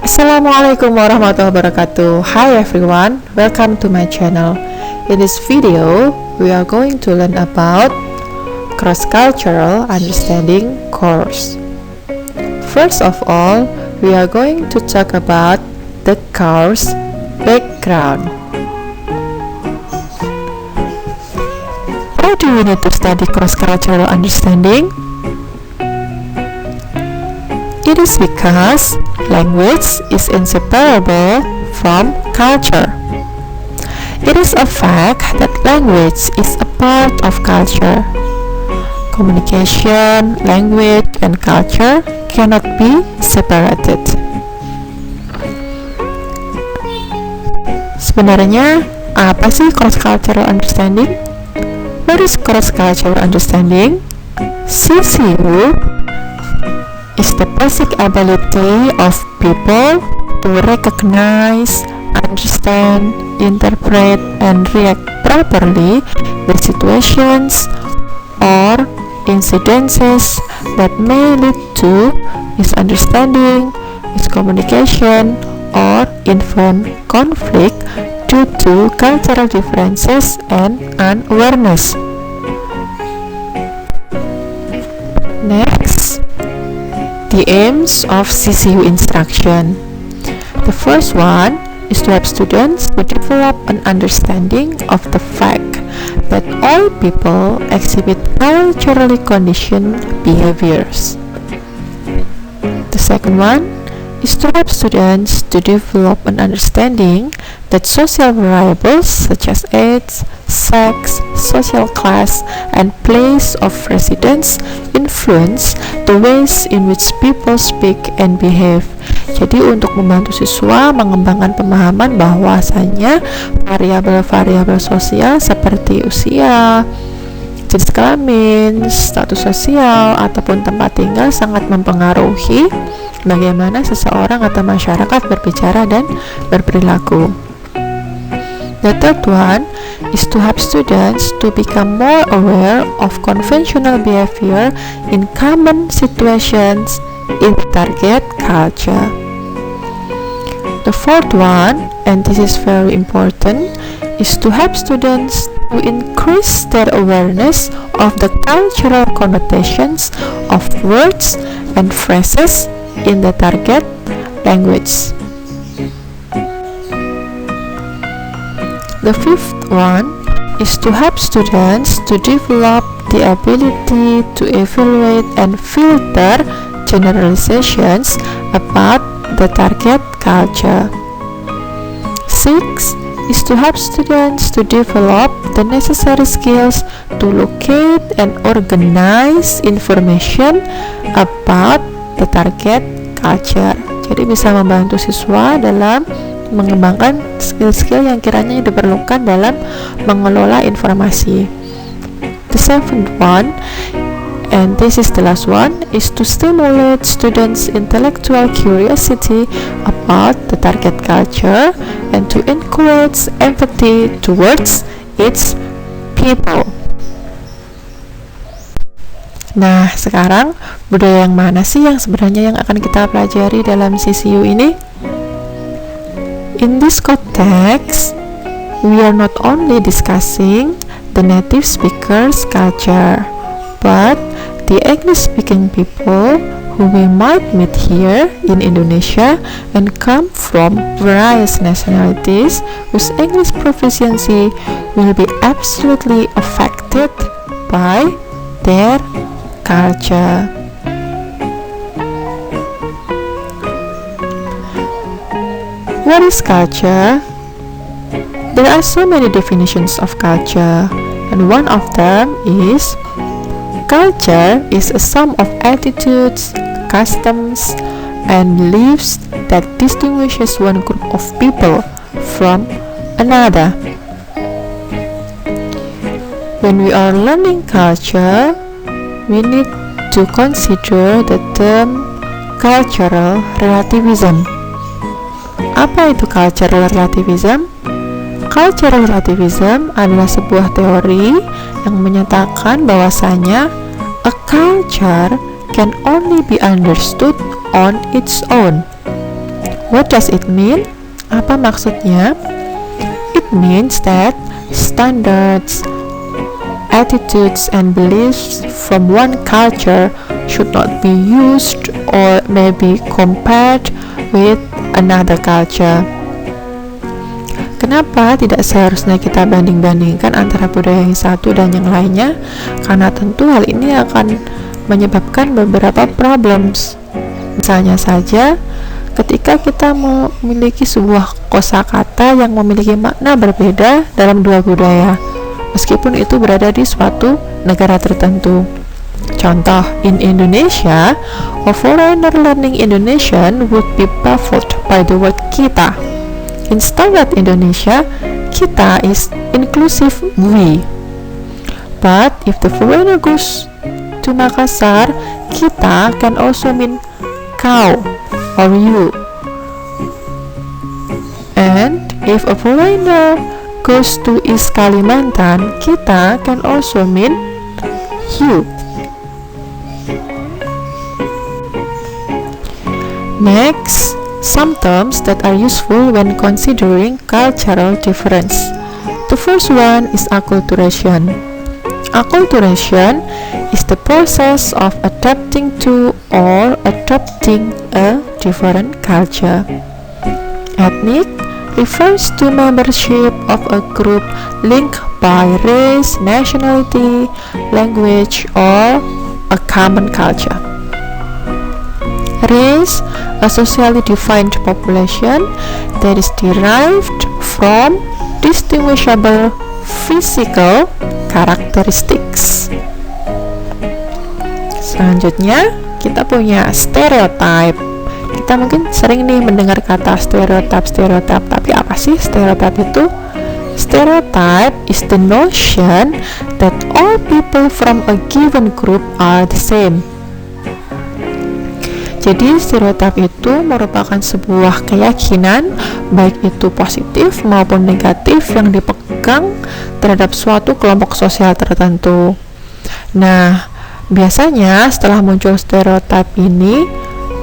Assalamualaikum warahmatullahi wabarakatuh. Hi everyone, welcome to my channel. In this video, we are going to learn about cross-cultural understanding course. First of all, we are going to talk about the course background. Why do we need to study cross-cultural understanding? It is because language is inseparable from culture. It is a fact that language is a part of culture. Communication, language, and culture cannot be separated. Sebenarnya, apa sih cross-cultural understanding? What is cross-cultural understanding? CCU is the basic ability of people to recognize, understand, interpret, and react properly the situations or incidences that may lead to misunderstanding, miscommunication, or even conflict due to cultural differences and unawareness. Next, the aims of CCU instruction. The first one is to help students to develop an understanding of the fact that all people exhibit culturally conditioned behaviors. The second one is to help students to develop an understanding that social variables such as age, sex, social class, and place of residence influence the ways in which people speak and behave. Jadi untuk membantu siswa mengembangkan pemahaman bahwasanya variabel-variabel sosial seperti usia, jenis kelamin, status sosial, ataupun tempat tinggal sangat mempengaruhi bagaimana seseorang atau masyarakat berbicara dan berperilaku. The third one is to help students to become more aware of conventional behavior in common situations in target culture. The fourth one, and this is very important, is to help students to increase their awareness of the cultural connotations of words and phrases in the target language. The fifth one is to help students to develop the ability to evaluate and filter generalizations about the target culture. Six is to help students to develop the necessary skills to locate and organize information about the target culture. Jadi bisa membantu siswa dalam mengembangkan skill-skill yang kiranya diperlukan dalam mengelola informasi. The seventh one, and this is the last one, is to stimulate students' intellectual curiosity about the target culture and to encourage empathy towards its people. Nah, sekarang budaya yang mana sih yang sebenarnya yang akan kita pelajari dalam CCU ini? In this context, we are not only discussing the native speakers' culture, but the English-speaking people who we might meet here in Indonesia and come from various nationalities whose English proficiency will be absolutely affected by their culture. What is culture? There are so many definitions of culture, and one of them is culture is a sum of attitudes, customs, and beliefs that distinguishes one group of people from another. When we are learning culture, we need to consider the term cultural relativism. Apa itu cultural relativism? Cultural relativism adalah sebuah teori yang menyatakan bahwasanya a culture can only be understood on its own. What does it mean? Apa maksudnya? It means that standards, attitudes, and beliefs from one culture should not be used or maybe compared with another culture. Kenapa tidak seharusnya kita banding-bandingkan antara budaya yang satu dan yang lainnya? Karena tentu hal ini akan menyebabkan beberapa problems. Misalnya saja, ketika kita memiliki sebuah kosakata yang memiliki makna berbeda dalam dua budaya, meskipun itu berada di suatu negara tertentu. Contoh, in Indonesia, a foreigner learning Indonesian would be baffled by the word kita. In standard Indonesia, kita is inclusive we. But if the foreigner goes to Makassar, kita can also mean kau or you. And if a foreigner goes to East Kalimantan, kita can also mean you. Next, some terms that are useful when considering cultural difference. The first one is acculturation. Acculturation is the process of adapting to or adopting a different culture. Ethnic refers to membership of a group linked by race, nationality, language, or a common culture. Race, a socially defined population that is derived from distinguishable physical characteristics. Selanjutnya, kita punya stereotype. Kita mungkin sering nih mendengar kata stereotype, tapi apa sih stereotype itu? Stereotype is the notion that all people from a given group are the same. Jadi stereotip itu merupakan sebuah keyakinan, baik itu positif maupun negatif, yang dipegang terhadap suatu kelompok sosial tertentu. Nah, biasanya setelah muncul stereotip ini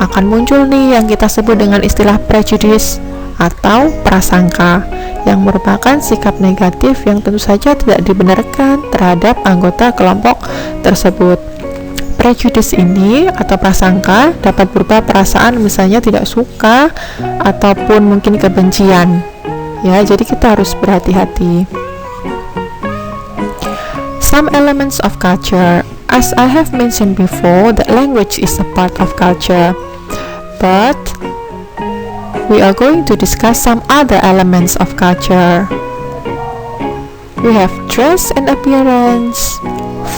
akan muncul nih yang kita sebut dengan istilah prejudice atau prasangka, yang merupakan sikap negatif yang tentu saja tidak dibenarkan terhadap anggota kelompok tersebut. Prejudice ini atau prasangka dapat berupa perasaan misalnya tidak suka ataupun mungkin kebencian. Ya, jadi kita harus berhati-hati. Some elements of culture. As I have mentioned before, that language is a part of culture. But we are going to discuss some other elements of culture. We have dress and appearance,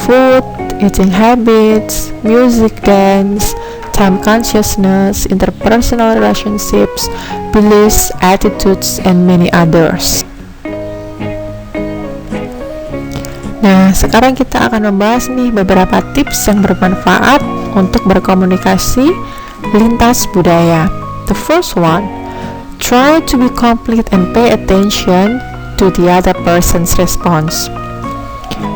food, eating habits, music, dance, time consciousness, interpersonal relationships, beliefs, attitudes, and many others. Nah, sekarang kita akan membahas nih beberapa tips yang bermanfaat untuk berkomunikasi lintas budaya. The first one, try to be complete and pay attention to the other person's response.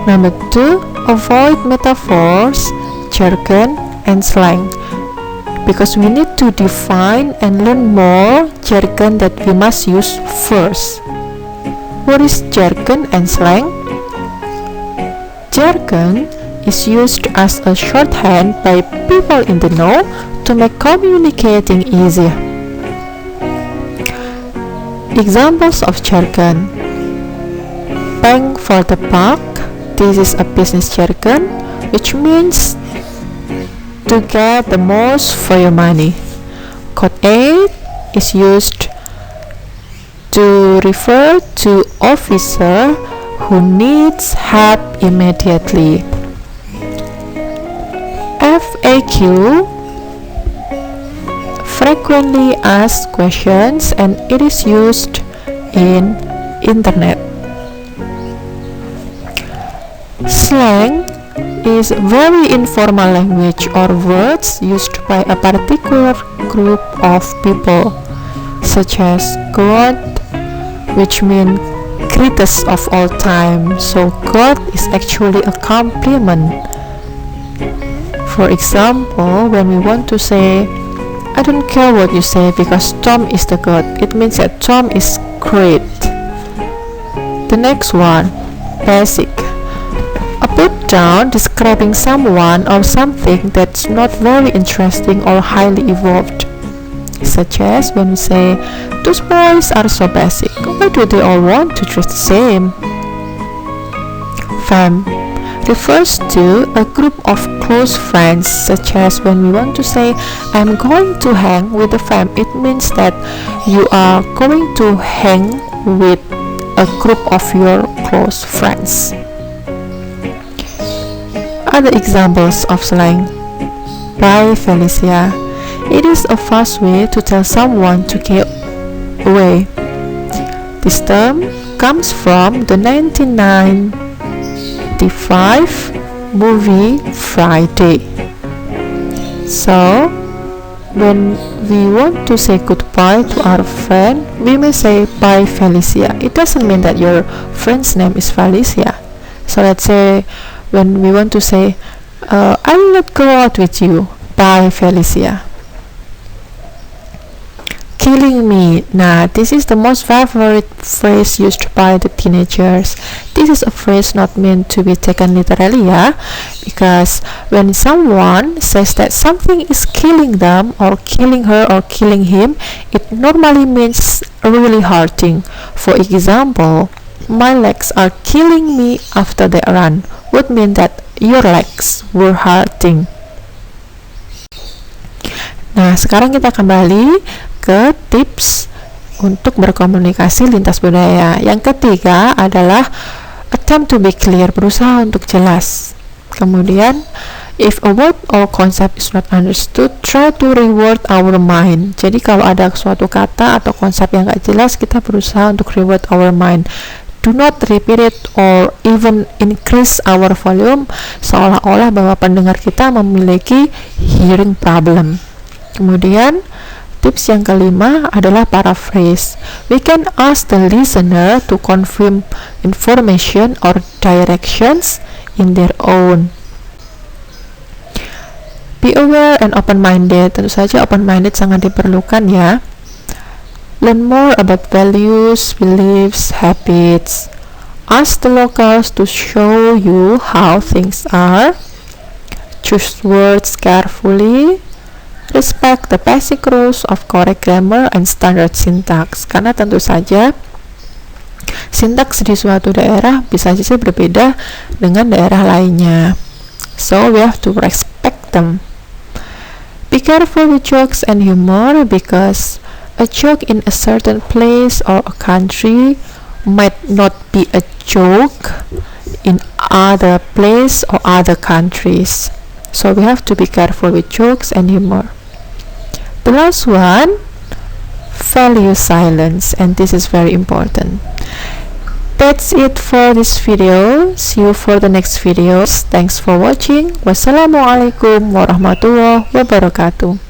Number 2, avoid metaphors, jargon, and slang, because we need to define and learn more jargon that we must use first. What is jargon and slang? Jargon is used as a shorthand by people in the know to make communicating easier. Examples of jargon: bang for the buck. This is a business jargon, which means to get the most for your money. Code 8 is used to refer to officer who needs help immediately. FAQ, frequently asked questions, and it is used in internet. Slang is very informal language or words used by a particular group of people, such as God, which means greatest of all time. So God is actually a compliment. For example, when we want to say I don't care what you say because Tom is the god. It means that Tom is great. The next one, basic. A put down describing someone or something that's not very interesting or highly evolved. Such as when we say, those boys are so basic. Why do they all want to dress the same? Fam refers to a group of close friends, such as when we want to say, I'm going to hang with the fam. It means that you are going to hang with a group of your close friends. Other examples of slang. Bye Felicia. It is a fast way to tell someone to get away. This term comes from the 1995 movie Friday. So, when we want to say goodbye to our friend, we may say bye Felicia. It doesn't mean that your friend's name is Felicia. So let's say when we want to say, I will not go out with you. Bye Felicia. Killing me. Nah, this is the most favorite phrase used by the teenagers. This is a phrase not meant to be taken literally, yeah? Because when someone says that something is killing them or killing her or killing him, it normally means really hurting. For example, my legs are killing me after the run would mean that your legs were hurting. Nah, sekarang kita kembali ke tips untuk berkomunikasi lintas budaya. Yang ketiga adalah attempt to be clear, berusaha untuk jelas. Kemudian, if a word or concept is not understood, try to reword our mind. Jadi kalau ada suatu kata atau konsep yang gak jelas, kita berusaha untuk reword our mind. Do not repeat it or even increase our volume, seolah-olah bahwa pendengar kita memiliki hearing problem. Kemudian tips yang kelima adalah paraphrase. We can ask the listener to confirm information or directions in their own. Be aware and open-minded. Tentu saja open-minded sangat diperlukan ya. Learn more about values, beliefs, habits. Ask the locals to show you how things are. Choose words carefully. Respect the basic rules of correct grammar and standard syntax. Karena tentu saja sintaks di suatu daerah bisa saja berbeda dengan daerah lainnya. So we have to respect them. Be careful with jokes and humor because a joke in a certain place or a country might not be a joke in other place or other countries. So we have to be careful with jokes and humor. The last one, value silence, and this is very important. That's it for this video. See you for the next videos. Thanks for watching. Wassalamualaikum warahmatullahi wabarakatuh.